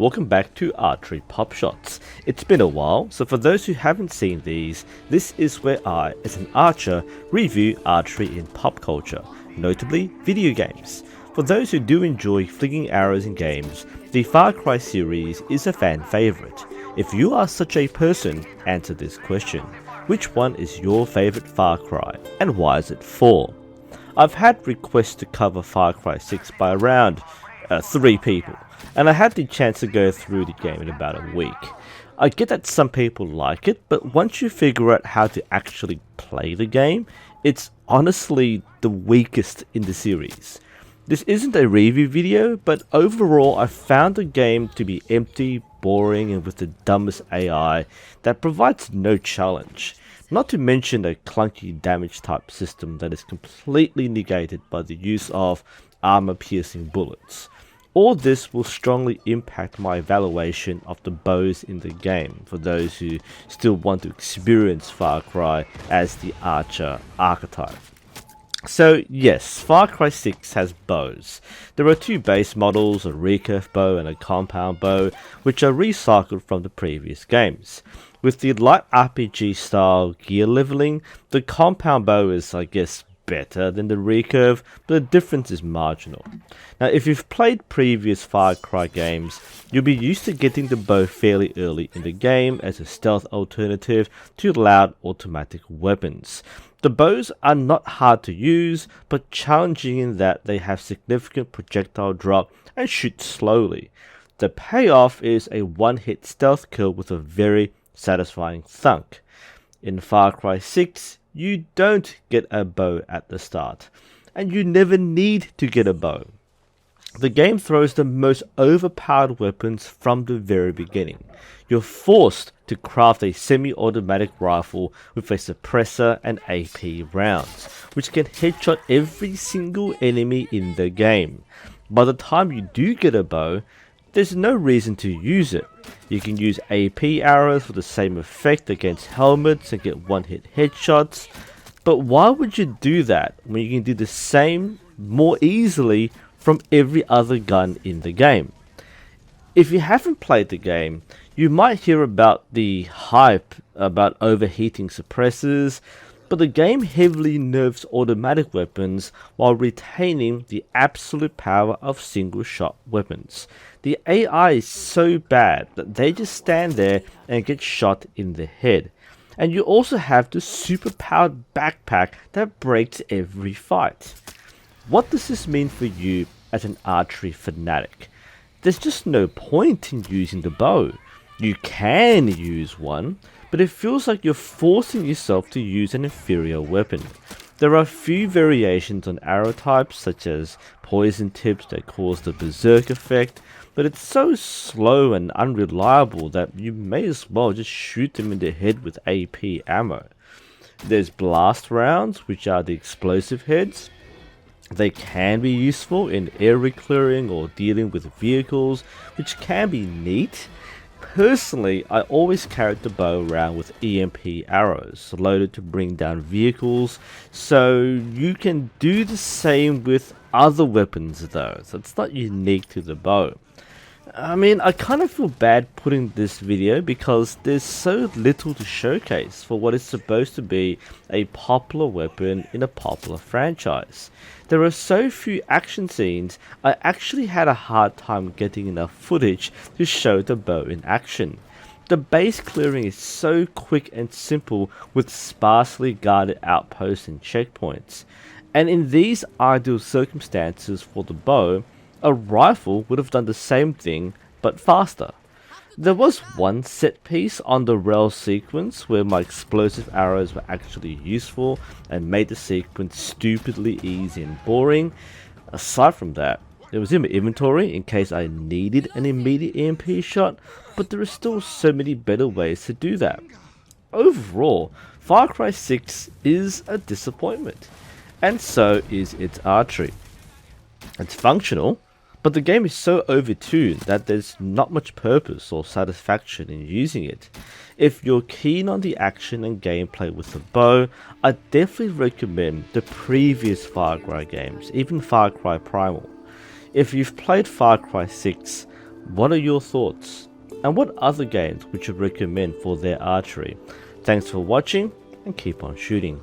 welcome back to Archery Pop Shots. It's been a while, so for those who haven't seen these, this is where I, as an archer, review archery in pop culture, notably video games. For those who do enjoy flinging arrows in games, the Far Cry series is a fan favourite. If you are such a person, answer this question. Which one is your favourite Far Cry, and why is it for? I've had requests to cover Far Cry 6 by around 3 people, and I had the chance to go through the game in about a week. I get that some people like it, but once you figure out how to actually play the game, it's honestly the weakest in the series. This isn't a review video, but overall I found the game to be empty, boring, and with the dumbest AI that provides no challenge. Not to mention a clunky damage type system that is completely negated by the use of armor piercing bullets. All this will strongly impact my evaluation of the bows in the game for those who still want to experience Far Cry as the archer archetype. So yes, Far Cry 6 has bows. There are 2 base models, a recurve bow and a compound bow, which are recycled from the previous games. With the light RPG style gear leveling, the compound bow is, I guess, better than the recurve, but the difference is marginal. Now, if you've played previous Far Cry games, you'll be used to getting the bow fairly early in the game as a stealth alternative to loud automatic weapons. The bows are not hard to use, but challenging in that they have significant projectile drop and shoot slowly. The payoff is a one-hit stealth kill with a very satisfying thunk. In Far Cry 6, you don't get a bow at the start, and you never need to get a bow. The game throws the most overpowered weapons from the very beginning. You're forced to craft a semi-automatic rifle with a suppressor and AP rounds, which can headshot every single enemy in the game. By the time you do get a bow, there's no reason to use it. You can use AP arrows for the same effect against helmets and get one-hit headshots, but why would you do that when you can do the same more easily from every other gun in the game? If you haven't played the game, you might hear about the hype about overheating suppressors, but the game heavily nerfs automatic weapons while retaining the absolute power of single shot weapons. The AI is so bad that they just stand there and get shot in the head. And you also have the super powered backpack that breaks every fight. What does this mean for you as an archery fanatic? There's just no point in using the bow. You can use one, but it feels like you're forcing yourself to use an inferior weapon. There are a few variations on arrow types, such as poison tips that cause the berserk effect, but it's so slow and unreliable that you may as well just shoot them in the head with AP ammo. There's blast rounds, which are the explosive heads. They can be useful in area clearing or dealing with vehicles, which can be neat. Personally, I always carried the bow around with EMP arrows loaded to bring down vehicles, so you can do the same with other weapons though, so it's not unique to the bow. I mean, I kind of feel bad putting this video because there's so little to showcase for what is supposed to be a popular weapon in a popular franchise. There are so few action scenes, I actually had a hard time getting enough footage to show the bow in action. The base clearing is so quick and simple with sparsely guarded outposts and checkpoints. And in these ideal circumstances for the bow, a rifle would have done the same thing, but faster. There was one set piece on the rail sequence where my explosive arrows were actually useful and made the sequence stupidly easy and boring. Aside from that, it was in my inventory in case I needed an immediate EMP shot, but there are still so many better ways to do that. Overall, Far Cry 6 is a disappointment, and so is its archery. It's functional, but the game is so overtuned that there's not much purpose or satisfaction in using it. If you're keen on the action and gameplay with the bow, I definitely recommend the previous Far Cry games, even Far Cry Primal. If you've played Far Cry 6, What are your thoughts? And what other games would you recommend for their archery? Thanks for watching and keep on shooting.